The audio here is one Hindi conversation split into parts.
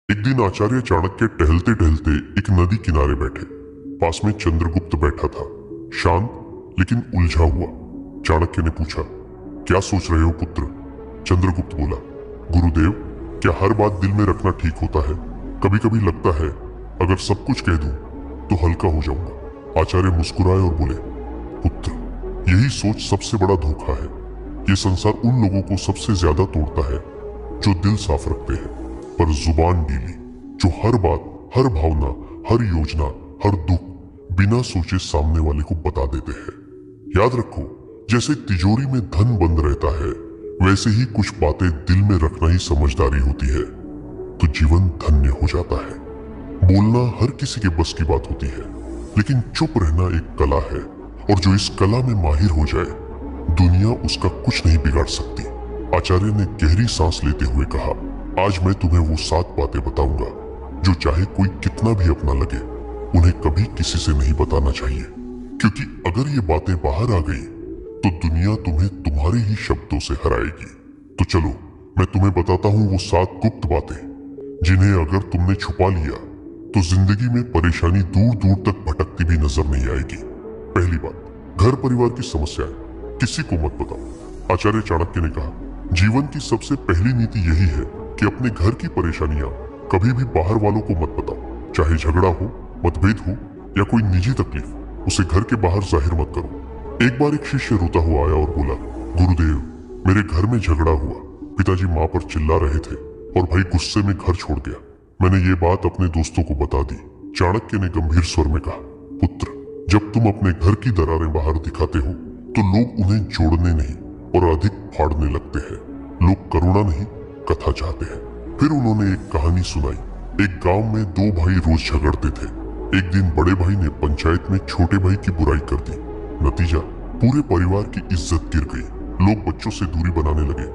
एक दिन आचार्य चाणक्य टहलते टहलते एक नदी किनारे बैठे। पास में चंद्रगुप्त बैठा था, शांत लेकिन उलझा हुआ। चाणक्य ने पूछा, क्या सोच रहे हो पुत्र? चंद्रगुप्त बोला, गुरुदेव, क्या हर बात दिल में रखना ठीक होता है? कभी कभी लगता है अगर सब कुछ कह दूं तो हल्का हो जाऊंगा। आचार्य मुस्कुराए और बोले, पुत्र, यही सोच सबसे बड़ा धोखा है। ये संसार उन लोगों को सबसे ज्यादा तोड़ता है जो दिल साफ रखते हैं पर जुबान ढीली, जो हर बात, हर भावना, हर योजना, हर दुख बिना सोचे सामने वाले को बता देते हैं। याद रखो, जैसे तिजोरी में धन बंद रहता है, वैसे ही कुछ बातें दिल में रखना ही समझदारी होती है, तो जीवन धन्य हो जाता है। बोलना हर किसी के बस की बात होती है, लेकिन चुप रहना एक कला है, और जो इस कला में माहिर हो जाए, दुनिया उसका कुछ नहीं बिगाड़ सकती। आचार्य ने गहरी सांस लेते हुए कहा, आज मैं तुम्हें वो 7 बातें बताऊंगा जो चाहे कोई कितना भी अपना लगे, उन्हें कभी किसी से नहीं बताना चाहिए, क्योंकि अगर ये बातें बाहर आ गई तो दुनिया तुम्हें तुम्हारे ही शब्दों से हराएगी। तो चलो, मैं तुम्हें बताता हूँ वो 7 गुप्त बातें, जिन्हें अगर तुमने छुपा लिया तो जिंदगी में परेशानी दूर दूर तक भटकती भी नजर नहीं आएगी। पहली बात, घर परिवार की समस्याएं किसी को मत बताओ। आचार्य चाणक्य ने कहा, जीवन की सबसे पहली नीति यही है कि अपने घर की परेशानियां कभी भी बाहर वालों को मत बताओ। चाहे झगड़ा हो, मतभेद हो या कोई निजी तकलीफ, उसे घर के बाहर जाहिर मत करो। एक बार एक शिष्य रोता हुआ आया और बोला, गुरुदेव, मेरे घर में झगड़ा हुआ, पिताजी माँ पर चिल्ला रहे थे और भाई गुस्से में घर छोड़ गया। मैंने ये बात अपने दोस्तों को बता दी। चाणक्य ने गंभीर स्वर में कहा, पुत्र, जब तुम अपने घर की दरारें बाहर दिखाते हो तो लोग उन्हें जोड़ने नहीं और अधिक फाड़ने लगते हैं। लोग करुणा नहीं, कथा चाहते हैं। फिर उन्होंने एक कहानी सुनाई। एक गांव में 2 भाई रोज झगड़ते थे। एक दिन बड़े भाई ने पंचायत में छोटे भाई की बुराई कर दी। नतीजा, पूरे परिवार की इज्जत गिर गई। लोग बच्चों से दूरी बनाने लगे।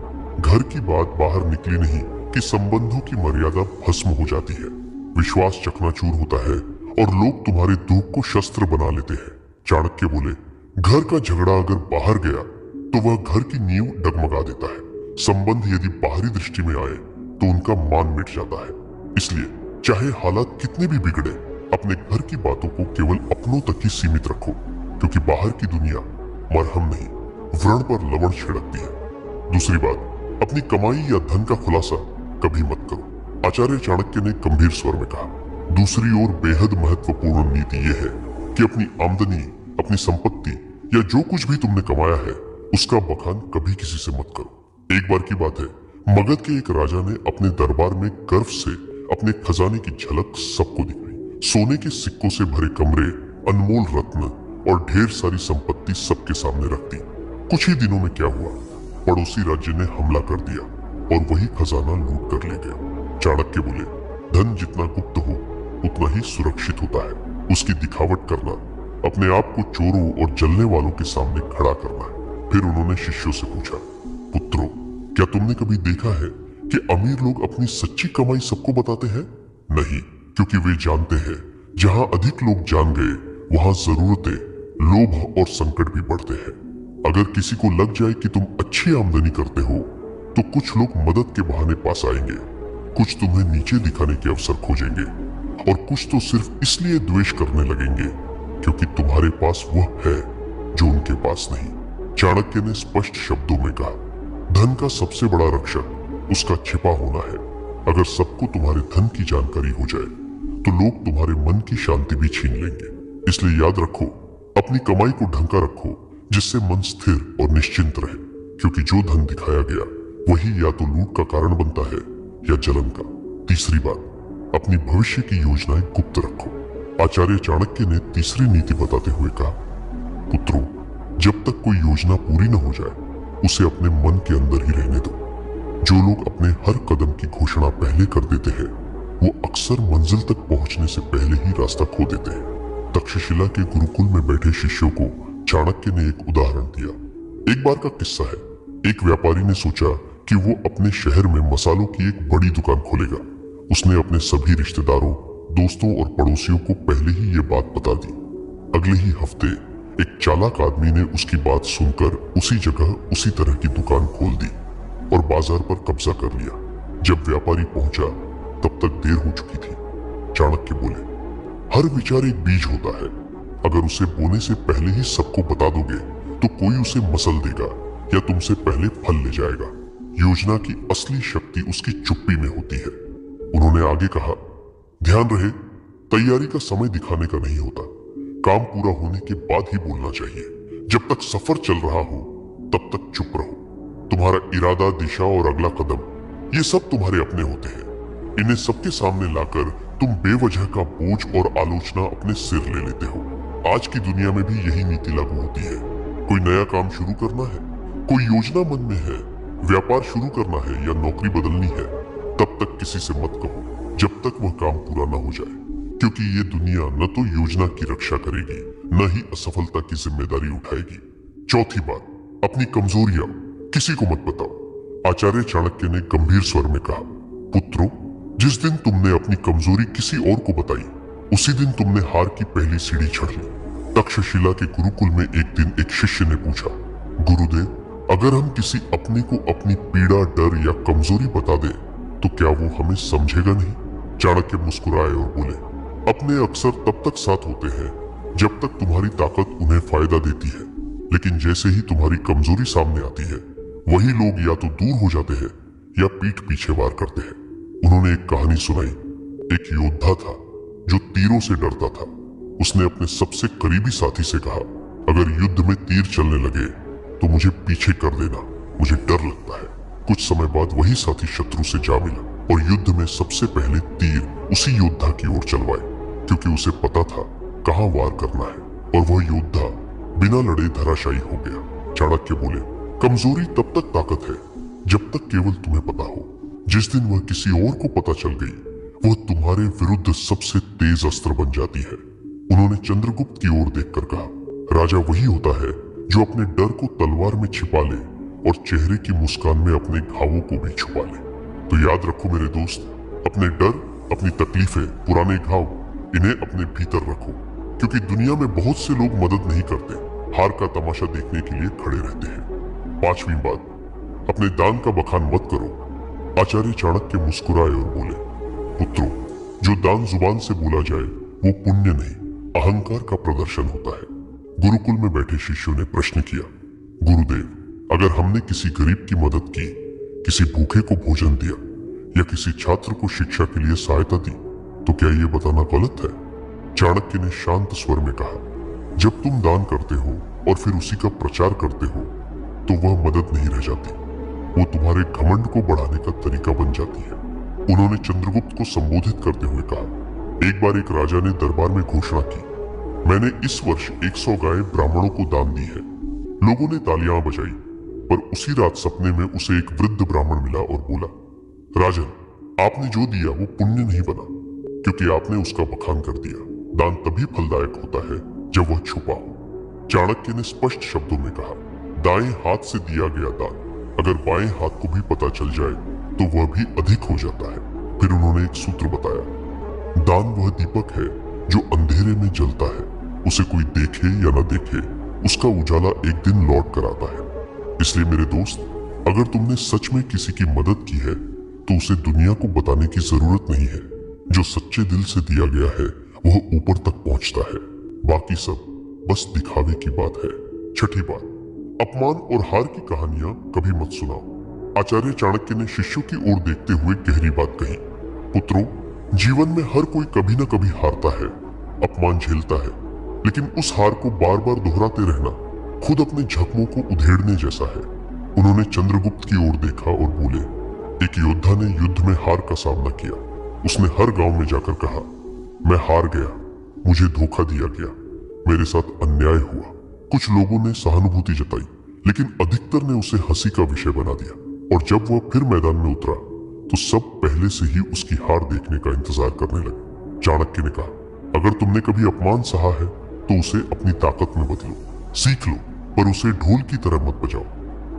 घर की बात बाहर निकली नहीं कि संबंधों की मर्यादा भस्म हो जाती है, विश्वास चकनाचूर होता है और लोग तुम्हारे दुख को शस्त्र बना लेते हैं। चाणक्य बोले, घर का झगड़ा अगर बाहर गया तो वह घर की नींव डगमगा देता है। संबंध यदि बाहरी दृष्टि में आए तो उनका मान मिट जाता है। इसलिए चाहे हालात कितने भी बिगड़े, अपने घर की बातों को केवल अपनों तक ही सीमित रखो, क्योंकि बाहर की दुनिया मरहम नहीं, व्रण पर लवण छिड़कती है। दूसरी बात, अपनी कमाई या धन का खुलासा कभी मत करो। आचार्य चाणक्य ने गंभीर स्वर में कहा, दूसरी ओर बेहद महत्वपूर्ण नीति यह है कि अपनी आमदनी, अपनी संपत्ति या जो कुछ भी तुमने कमाया है, उसका बखान कभी किसी से मत करो। एक बार की बात है, मगध के एक राजा ने अपने दरबार में गर्व से अपने खजाने की झलक सबको दिखाई। सोने के सिक्कों से भरे कमरे, अनमोल रत्न और ढेर सारी संपत्ति सबके सामने रख दी। कुछ ही दिनों में क्या हुआ, पड़ोसी राज्य ने हमला कर दिया और वही खजाना लूट कर ले गया। चाणक्य बोले, धन जितना गुप्त हो उतना ही सुरक्षित होता है। उसकी दिखावट करना, अपने आप को चोरों और जलने वालों के सामने खड़ा करना है। फिर उन्होंने शिष्यों से पूछा, पुत्रों, क्या तुमने कभी देखा है कि अमीर लोग अपनी सच्ची कमाई सबको बताते हैं? नहीं, क्योंकि वे जानते हैं जहां अधिक लोग जान गए वहां जरूरतें, लोभ और संकट भी बढ़ते हैं। अगर किसी को लग जाए कि तुम अच्छी आमदनी करते हो तो कुछ लोग मदद के बहाने पास आएंगे, कुछ तुम्हें नीचे दिखाने के अवसर खोजेंगे और कुछ तो सिर्फ इसलिए द्वेष करने लगेंगे क्योंकि तुम्हारे पास वह है जो उनके पास नहीं। चाणक्य ने स्पष्ट शब्दों में कहा, धन का सबसे बड़ा रक्षक उसका छिपा होना है। अगर सबको तुम्हारे धन की जानकारी हो जाए तो लोग तुम्हारे मन की शांति भी छीन लेंगे। इसलिए याद रखो, अपनी कमाई को ढंका रखो जिससे मन स्थिर और निश्चिंत रहे, क्योंकि जो धन दिखाया गया वही या तो लूट का कारण बनता है या जलन का। तीसरी बात, अपनी भविष्य की योजनाएं गुप्त रखो। आचार्य चाणक्य ने तीसरी नीति बताते हुए कहा, पुत्रों, जब तक कोई योजना पूरी न हो जाए उसे अपने मन के अंदर ही रहने दो। जो लोग अपने हर कदम की घोषणा पहले कर देते हैं वो अक्सर मंजिल तक पहुंचने से पहले ही रास्ता खो देते हैं। तक्षशिला के गुरुकुल में बैठे शिष्यों को चाणक्य ने एक उदाहरण दिया। एक बार का किस्सा है, एक व्यापारी ने सोचा कि वो अपने शहर में मसालों की एक बड़ी दुकान खोलेगा। उसने अपने सभी रिश्तेदारों, दोस्तों और पड़ोसियों को पहले ही ये बात बता दी। अगले ही हफ्ते एक चालाक आदमी ने उसकी बात सुनकर उसी जगह उसी तरह की दुकान खोल दी और बाजार पर कब्जा कर लिया। जब व्यापारी पहुंचा तब तक देर हो चुकी थी। चाणक्य बोले, हर विचार एक बीज होता है। अगर उसे बोने से पहले ही सबको बता दोगे तो कोई उसे मसल देगा या तुमसे पहले फल ले जाएगा। योजना की असली शक्ति उसकी चुप्पी में होती है। उन्होंने आगे कहा, ध्यान रहे, तैयारी का समय दिखाने का नहीं होता। काम पूरा होने के बाद ही बोलना चाहिए। जब तक सफर चल रहा हो तब तक चुप रहो। तुम्हारा इरादा, दिशा और अगला कदम, ये सब तुम्हारे अपने होते हैं। इन्हें सबके सामने लाकर तुम बेवजह का बोझ और आलोचना अपने सिर ले लेते हो। आज की दुनिया में भी यही नीति लागू होती है। कोई नया काम शुरू करना है, कोई योजना मन में है, व्यापार शुरू करना है या नौकरी बदलनी है, तब तक किसी से मत कहो जब तक वह काम पूरा न हो जाए, क्योंकि ये दुनिया न तो योजना की रक्षा करेगी न ही असफलता की जिम्मेदारी उठाएगी। चौथी बात, अपनी कमजोरियां किसी को मत बताओ। आचार्य चाणक्य ने गंभीर स्वर में कहा, पुत्रों, जिस दिन तुमने अपनी कमजोरी किसी और को बताई उसी दिन तुमने हार की पहली सीढ़ी चढ़ ली। तक्षशिला के गुरुकुल में एक दिन एक शिष्य ने पूछा, गुरुदेव, अगर हम किसी अपने को अपनी पीड़ा, डर या कमजोरी बता दें तो क्या वो हमें समझेगा नहीं? चाणक्य मुस्कुराए और बोले, अपने अक्सर तब तक साथ होते हैं जब तक तुम्हारी ताकत उन्हें फायदा देती है, लेकिन जैसे ही तुम्हारी कमजोरी सामने आती है वही लोग या तो दूर हो जाते हैं या पीठ पीछे वार करते हैं। उन्होंने एक कहानी सुनाई। एक योद्धा था जो तीरों से डरता था। उसने अपने सबसे करीबी साथी से कहा, अगर युद्ध में तीर चलने लगे तो मुझे पीछे कर देना, मुझे डर लगता है। कुछ समय बाद वही साथी शत्रु से जा मिला और युद्ध में सबसे पहले तीर उसी योद्धा की ओर चलवाए, क्योंकि उसे पता था कहां वार करना है, और वह योद्धा बिना लड़े धराशायी हो गया। चाणक्य बोले, कमजोरी तब तक ताकत है जब तक केवल तुम्हें पता हो। जिस दिन वह किसी और को पता चल गई, वह तुम्हारे विरुद्ध सबसे तेज अस्त्र बन जाती है। उन्होंने चंद्रगुप्त की ओर देखकर कहा, राजा वही होता है जो अपने डर को तलवार में छिपा ले और चेहरे की मुस्कान में अपने घावों को भी छुपा ले। तो याद रखो मेरे दोस्त, अपने डर, अपनी तकलीफें, पुराने घाव, इन्हें अपने भीतर रखो, क्योंकि दुनिया में बहुत से लोग मदद नहीं करते, हार का तमाशा देखने के लिए खड़े रहते हैं। पांचवी बात, अपने दान का बखान मत करो। आचार्य चाणक्य मुस्कुराए और बोले, पुत्रों, जो दान जुबान से बोला जाए वो पुण्य नहीं, अहंकार का प्रदर्शन होता है। गुरुकुल में बैठे शिष्यों ने प्रश्न किया, गुरुदेव, अगर हमने किसी गरीब की मदद की, किसी भूखे को भोजन दिया या किसी छात्र को शिक्षा के लिए सहायता दी, तो क्या ये बताना गलत है? चाणक्य ने शांत स्वर में कहा, जब तुम दान करते हो और फिर उसी का प्रचार करते हो तो वह मदद नहीं रह जाती, वो तुम्हारे घमंड को बढ़ाने का तरीका बन जाती है। उन्होंने चंद्रगुप्त को संबोधित करते हुए कहा, एक बार एक राजा ने दरबार में घोषणा की, मैंने इस वर्ष 100 गाय ब्राह्मणों को दान दी है। लोगों ने तालियां बजाई, पर उसी रात सपने में उसे एक वृद्ध ब्राह्मण मिला और बोला, राजन, आपने जो दिया वो पुण्य नहीं बना, क्योंकि आपने उसका बखान कर दिया। दान तभी फलदायक होता है जब वह छुपा हो। चाणक्य ने स्पष्ट शब्दों में कहा, दाएं हाथ से दिया गया दान अगर बाएं हाथ को भी पता चल जाए तो वह भी अधिक हो जाता है। फिर उन्होंने एक सूत्र बताया, दान वह दीपक है जो अंधेरे में जलता है, उसे कोई देखे या न देखे, उसका उजाला एक दिन लौट कर आता है। इसलिए मेरे दोस्त, अगर तुमने सच में किसी की मदद की है तो उसे दुनिया को बताने की जरूरत नहीं है। जो सच्चे दिल से दिया गया है वह ऊपर तक पहुंचता है, बाकी सब बस दिखावे की बात है। छठी बात, अपमान और हार की कहानियां कभी मत सुनाओ। आचार्य चाणक्य ने शिष्यों की ओर देखते हुए गहरी बात कही, पुत्रों, जीवन में हर कोई कभी न कभी हारता है, अपमान झेलता है, लेकिन उस हार को बार बार दोहराते रहना खुद अपने जख्मों को उधेड़ने जैसा है। उन्होंने चंद्रगुप्त की ओर देखा और बोले, एक योद्धा ने युद्ध में हार का सामना किया। उसने हर गांव में जाकर कहा, मैं हार गया, मुझे धोखा दिया गया, मेरे साथ अन्याय हुआ। कुछ लोगों ने सहानुभूति जताई, लेकिन अधिकतर ने उसे हंसी का विषय बना दिया, और जब वह फिर मैदान में उतरा तो सब पहले से ही उसकी हार देखने का इंतजार करने लगे। चाणक्य ने कहा, अगर तुमने कभी अपमान सहा है तो उसे अपनी ताकत में बदलो, सीख लो, पर उसे ढोल की तरह मत बजाओ।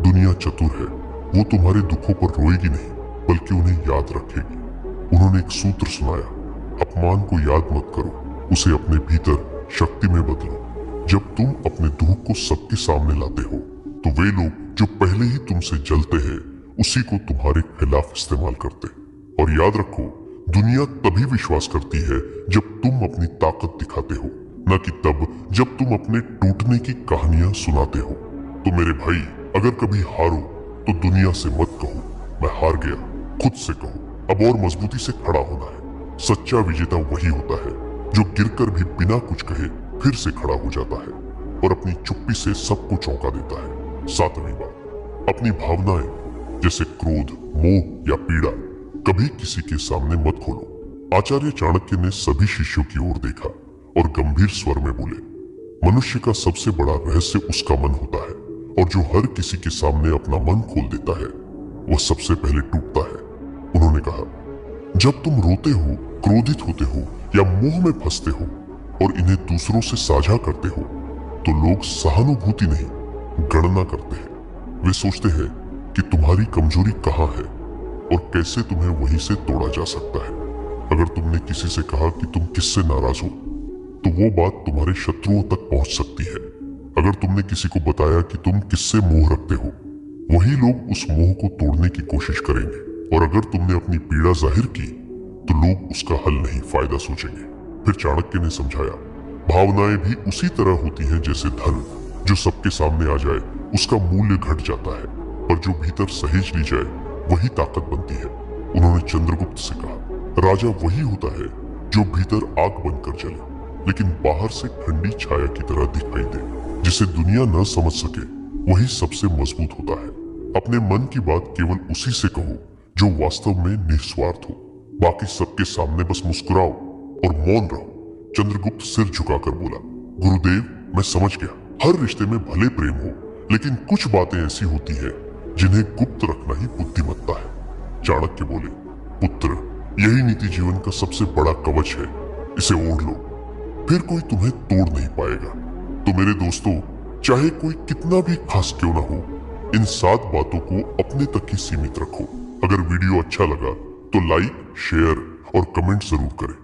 दुनिया चतुर है, वो तुम्हारे दुखों पर रोएगी नहीं बल्कि उन्हें याद रखेगी। उन्होंने एक सूत्र सुनाया, अपमान को याद मत करो, उसे अपने भीतर शक्ति में बदलो। जब तुम अपने दुख को सबके सामने लाते हो तो वे लोग जो पहले ही तुमसे जलते हैं उसी को तुम्हारे खिलाफ इस्तेमाल करते हैं। और याद रखो, दुनिया तभी विश्वास करती है जब तुम अपनी ताकत दिखाते हो, न कि तब जब तुम अपने टूटने की कहानियां सुनाते हो। तो मेरे भाई, अगर कभी हारो तो दुनिया से मत कहो मैं हार गया, खुद से कहो अब और मजबूती से खड़ा होना है। सच्चा विजेता वही होता है जो गिरकर भी बिना कुछ कहे फिर से खड़ा हो जाता है और अपनी चुप्पी से सबको चौंका देता है। सातवीं बात, अपनी भावनाएं जैसे क्रोध, मोह या पीड़ा कभी किसी के सामने मत खोलो। आचार्य चाणक्य ने सभी शिष्यों की ओर देखा और गंभीर स्वर में बोले, मनुष्य का सबसे बड़ा रहस्य उसका मन होता है और जो हर किसी के सामने अपना मन खोल देता है वह सबसे पहले टूटता है। उन्होंने कहा, जब तुम रोते हो, क्रोधित होते हो या मोह में फंसते हो और इन्हें दूसरों से साझा करते हो तो लोग सहानुभूति नहीं, गणना करते हैं। वे सोचते हैं कि तुम्हारी कमजोरी कहाँ है और कैसे तुम्हें वहीं से तोड़ा जा सकता है। अगर तुमने किसी से कहा कि तुम किससे नाराज हो तो वो बात तुम्हारे शत्रुओं तक पहुंच सकती है। अगर तुमने किसी को बताया कि तुम किससे मोह रखते हो, वही लोग उस मोह को तोड़ने की कोशिश करेंगे। और अगर तुमने अपनी पीड़ा जाहिर की तो लोग उसका हल नहीं, फायदा सोचेंगे। फिर चाणक्य ने समझाया, भावनाएं भी उसी तरह होती हैं जैसे धन, जो सबके सामने आ जाए उसका मूल्य घट जाता है, पर जो भीतर सहेज ली जाए वही ताकत बनती है। उन्होंने चंद्रगुप्त से कहा, राजा वही होता है जो भीतर आग बनकर जले लेकिन बाहर से ठंडी छाया की तरह दिखाई दे। जिसे दुनिया न समझ सके वही सबसे मजबूत होता है। अपने मन की बात केवल उसी से कहो जो वास्तव में निस्वार्थ हो। बाकी सबके सामने बस मुस्कुराओ और मौन रहो। चंद्रगुप्त सिर झुकाकर बोला, गुरुदेव, मैं समझ गया। हर रिश्ते में भले प्रेम हो, लेकिन कुछ बातें ऐसी होती हैं जिन्हें गुप्त रखना ही बुद्धिमत्ता है। चाणक्य बोले, पुत्र, यही नीति जीवन का सबसे बड़ा कवच है। इसे ओढ़ लो, फिर कोई तुम्हें तोड़ नहीं पाएगा। तो मेरे दोस्तों, चाहे कोई कितना भी खास क्यों ना हो, इन 7 बातों को अपने तक ही सीमित रखो। अगर वीडियो अच्छा लगा तो लाइक, शेयर और कमेंट जरूर करें।